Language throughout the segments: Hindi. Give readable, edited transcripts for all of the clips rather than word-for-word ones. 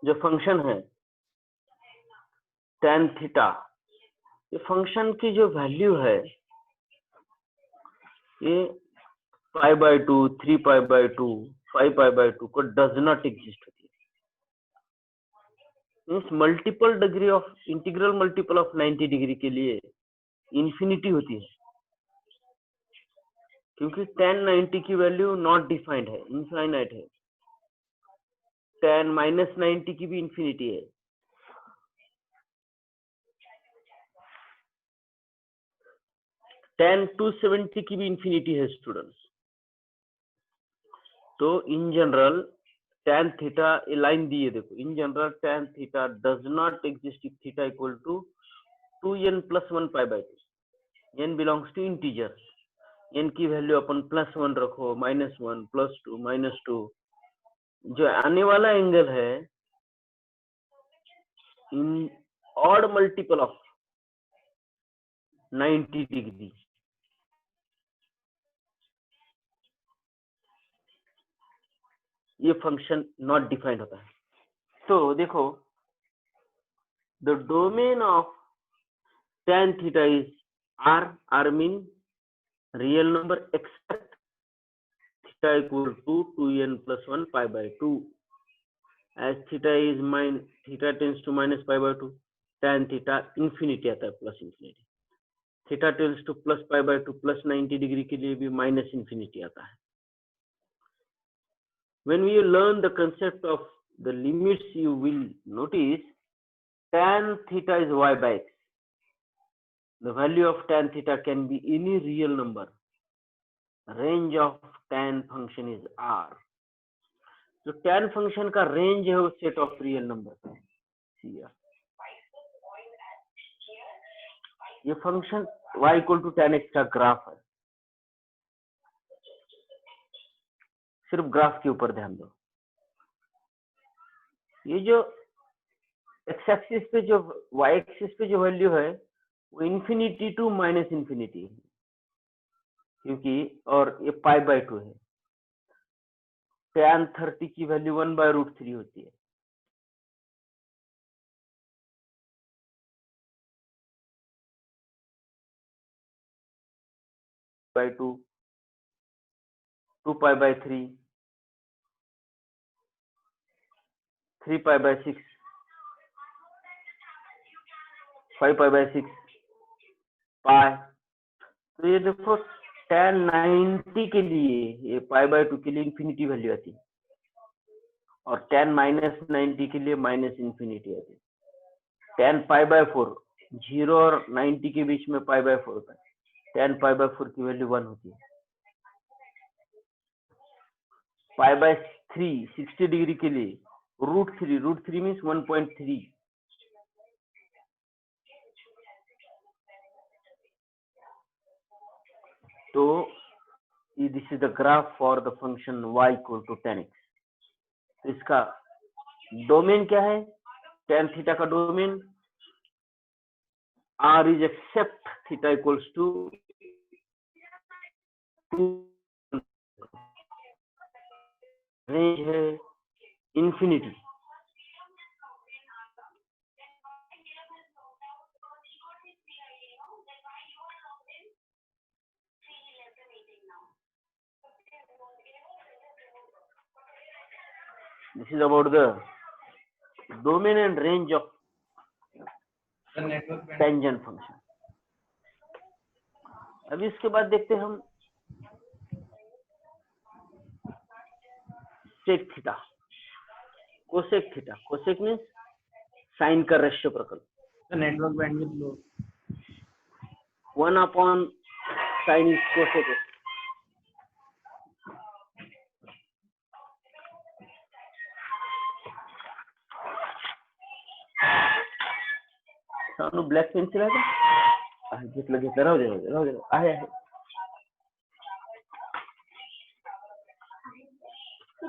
जो फंक्शन है tan थीटा, ये फंक्शन की जो वैल्यू है ये π/2, 3π/2, 5π/2 को डज नॉट एग्जिस्ट होती है। Means multiple degree of integral multiple of 90 degree के लिए इंफिनिटी होती है, क्योंकि tan 90 की वैल्यू नॉट डिफाइंड है, इनफाइनाइट है। tan -90 की भी इंफिनिटी है। tan 270 की भी इंफिनिटी है स्टूडेंट्स। तो इन जनरल tan थीटा, ये लाइन दी है देखो, in general tan theta does not exist if theta equal to 2n + 1 π/2। n belongs to integer, n की वैल्यू अपन +1 रखो, -1, +2, -2। जो आने वाला एंगल है in odd multiple of 90 degree, ये फंक्शन नॉट डिफाइंड होता है। तो देखो, the domain of tan theta is r mean real number except theta equal to 2n + 1 π/2। as theta tends to -π/2, tan theta infinity आता है, plus infinity. Theta tends to +π/2 +90 degree के लिए भी -इंफिनिटी आता है। When we learn the concept of the limits, you will notice tan theta is y/x. The value of tan theta can be any real number. Range of tan function is r. जो tan function का रेंज है वो सेट ऑफ रियल नंबर है। ये फंक्शन y = tan x का ग्राफ है। सिर्फ ग्राफ के ऊपर ध्यान दो। ये जो एक्स एक्सिस पे जो वाई एक्सिस पे जो वैल्यू है वो इंफिनिटी टू -इंफिनिटी है, क्योंकि और ये π/2 है। tan 30 की वैल्यू 1/√3 होती है। π/2, 2π/3, 3π/6, 5π/6, पाई। तो ये देखो tan 90 के लिए ये π/2 के लिए इंफिनिटी वैल्यू आती है, और tan -90 के लिए -इंफिनिटी आती है। tan π/4, 0 और 90 के बीच में π/4 होता है। tan π/4 की वैल्यू 1 होती है। π/3, 60 डिग्री के लिए √3 मीन्स 1.3। तो this is the graph for the function y = tan x। तो इसका डोमेन क्या है? tan थीटा का domain r is except theta equals to 2, range है infinity. This is about the domain and range of tangent function। अभी इसके बाद देखते हैं हम sec theta, cosec theta. Cosec means sine का reciprocal. Network bandwidth low 1/sin cosec. सानू ब्लॅक पेन्सिल आहे का? घेतलं राहू दे आहे।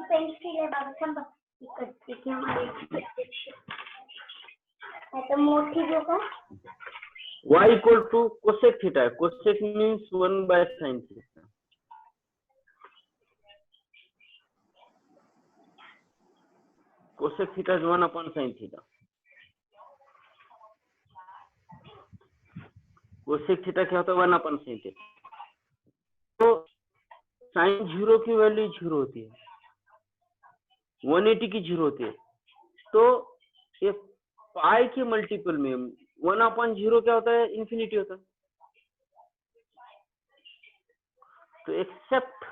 पेन्सिल आहे बाबा, थांबा इकडे आता मोठी जो का y = कोसेक थीटा है। Cosec means 1/sin theta. Cosec theta is 1 upon sine theta. Cosec theta क्या होता है? 1 अपॉन साइन थीटा। तो साइन 0 की वैल्यू 0 होती है, 180 की 0 होती है। तो ये पाई के मल्टीपल में 1 अपॉन 0 क्या होता है? इंफिनिटी होता है। तो except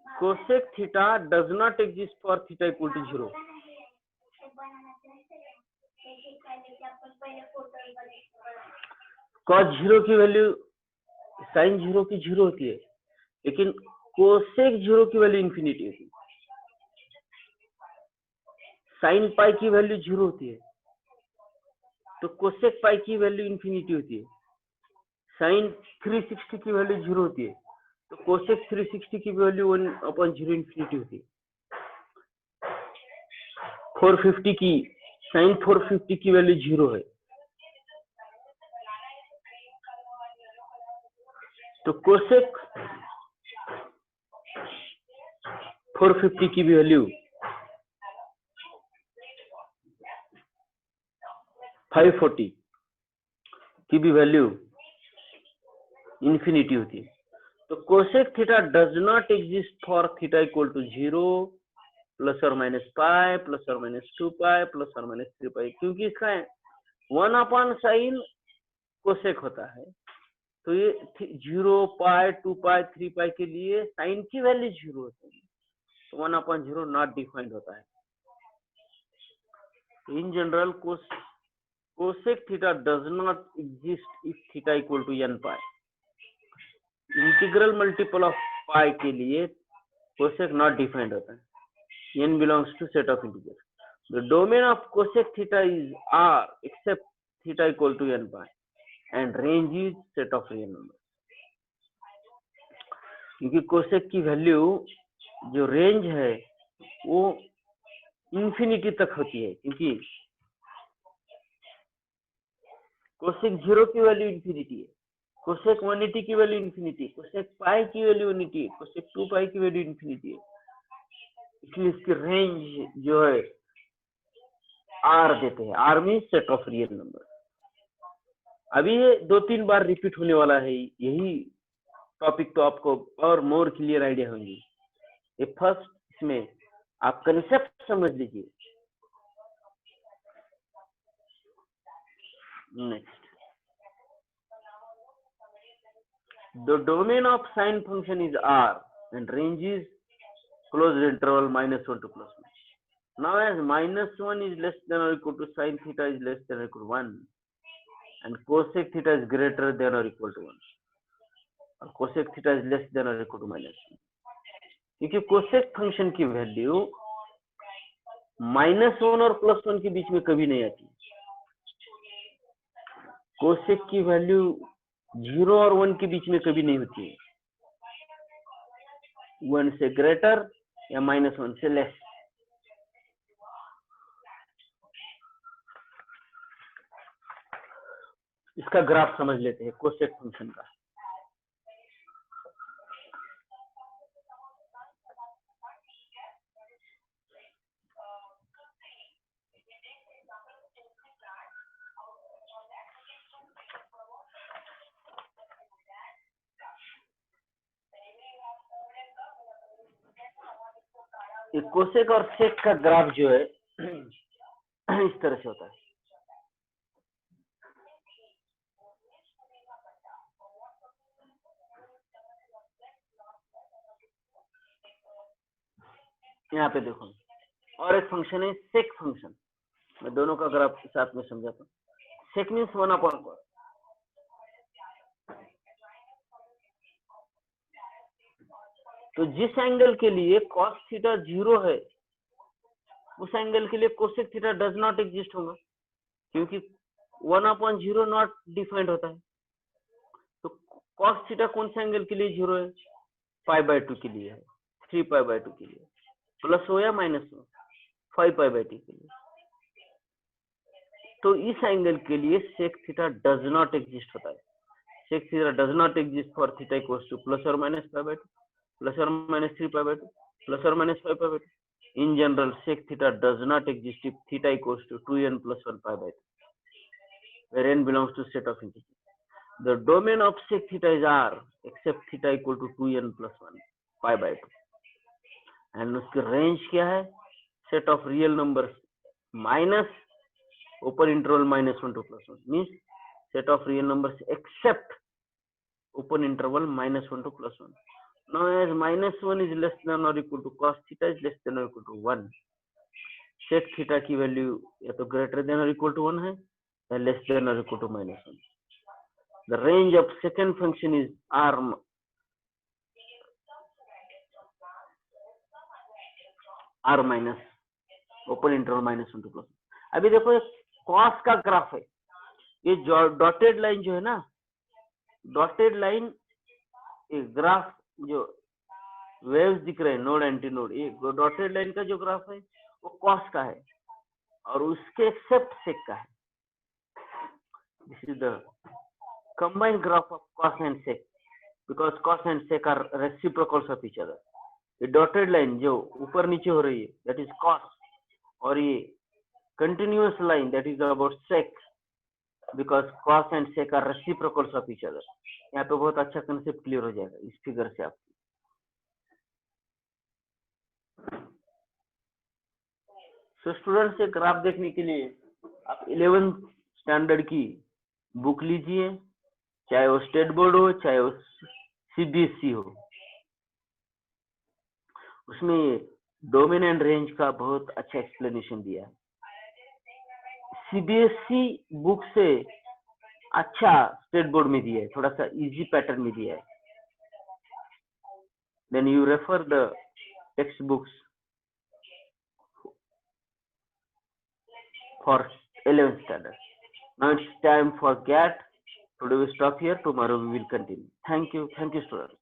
cosec theta does not exist for theta equal to 0। Cos 0 की वैल्यू साइन 0 की 0 होती है, लेकिन कोसेक 0 की वैल्यू इंफिनिटी होती है। साइन पाई की वैल्यू 0 होती है, तो कोसेक पाई की वैल्यू इंफिनिटी होती है। साइन 360 की वैल्यू 0 होती है, तो कोसेक 360 की वैल्यू 1 अपॉन 0 इंफिनिटी होती है। 450 की साइन 450 की वैल्यू 0 है, तो कोसेक 450 की वैल्यू 540 की भी वैल्यू इंफिनिटी होती है। तो cosec theta does not exist for theta equal to 0 plus और माइनस पाई प्लस और माइनस 2 पाई प्लस और माइनस 3 पाई, क्योंकि इसका 1 अपॉन साइन कोसेक होता है। तो ये 0 पाई 2 पाई 3 पाई के लिए साइन की वैल्यू 0 होती है, तो 1 अपॉन 0 नॉट डिफाइंड होता है। In general cosec theta does not exist if theta equal to n pi. Integral multiple of pi के लिए कोसेक नॉट डिफाइंड होता है। n belongs to set of integers. The domain of cosec theta is R except theta equal to n pi and range is set of real numbers. क्योंकि कोसेक की वैल्यू जो रेंज है वो इंफिनिटी तक होती है, क्योंकि कोसेक 0 की वैल्यू इंफिनिटी है, कोसेक 180 की वैल्यू इंफिनिटी, कोसेक पाई की वैल्यू इंफिनिटी है, कोसेक 2 पाई की वैल्यू इंफिनिटी है। इसलिए इसकी रेंज जो है आर देते हैं। R mean set of real number. अभी ये 2-3 बार रिपीट होने वाला है, यही टॉपिक तो आपको और मोर क्लियर आइडिया होंगी। ये फर्स्ट इसमें आप कंसेप्ट समझ लीजिए। Next, the domain of sine function is R and range is closed interval -1 to +1. Now as -1 is less than or equal to sin theta is less than or equal to 1 and cosec theta is greater than or equal to 1 और cosec theta is less than or equal to -1, क्योंकि cosec फंक्शन की वैल्यू -1 और +1 के बीच में कभी नहीं आती। cosec की वैल्यू 0 और 1 के बीच में कभी नहीं होती है, 1 से ग्रेटर या -1 से लेस। इसका ग्राफ समझ लेते हैं कोसेक फंक्शन का। कोसेक और सेक का ग्राफ जो है इस तरह से होता है। यहाँ पे देखो, और एक फंक्शन है सेक फंक्शन। मैं दोनों का ग्राफ साथ में समझाता हूँ। सेक मीन्स 1 अपॉन cos। तो जिस एंगल के लिए cos थीटा 0 है, उस एंगल के लिए cosec theta does not exist होगा, क्योंकि 1 अपॉन 0 नॉट डिफाइंड होता है। तो cos थीटा कौन से एंगल के लिए 0 है? π/2 के लिए है, 3π/2 के लिए, प्लस हो या माइनस हो, 5π/2 के लिए। तो इस एंगल के लिए sec theta does not exist होता है। Sec theta does not exist for theta equals to plus और माइनस π/2, प्लस और माइनस 3π/2, प्लस और minus 5π/2। In general, sec theta does not exist if theta equals to 2n plus 1 pi by 2, where n belongs to set of integers. The domain of sec theta is R, except theta equal to 2n plus 1 pi by 2. And उसकी range क्या है? Set of real numbers minus open interval minus 1 to plus 1, means set of real numbers except open interval minus 1 to plus 1. Now as minus 1 is less than or equal to cos theta is less than or equal to 1, sec theta की वैल्यू या तो greater than or equal to 1 है या less than or equal to minus 1. The range of second function is R minus open interval minus 1 to plus 1. अभी देखो cos का ग्राफ है, ये डॉटेड लाइन जो है ना, डॉटेड लाइन ग्राफ जो वेव्स दिख रहे हैं नोड एंटी नोड, ये डॉटेड लाइन का जो ग्राफ है वो कॉस का है और उसके एक्सेप्ट सेक का है. This is the combined graph of cos and sec because cos and sec are reciprocals of each other. ये डॉटेड लाइन जो ऊपर नीचे हो रही है दैट इज कॉस, और ये continuous line that is about sec because cos and sec are reciprocals of each other. यहाँ पे बहुत अच्छा कंसेप्ट क्लियर हो जाएगा इस फिगर से आपको. तो स्टूडेंट्स से ग्राफ देखने के लिए आप 11th स्टैंडर्ड की बुक लीजिए, चाहे वो स्टेट बोर्ड हो चाहे वो सीबीएसई हो. उसमें डोमेन एंड रेंज का बहुत अच्छा एक्सप्लेनेशन दिया है. सीबीएसई बुक से अच्छा स्टेट बोर्ड में दिया है, थोड़ा सा इजी पैटर्न में दिया है. Then you refer the text books for 11th standard. Now it's time for GAT. Today we stop here. Tomorrow we will continue. Thank you students.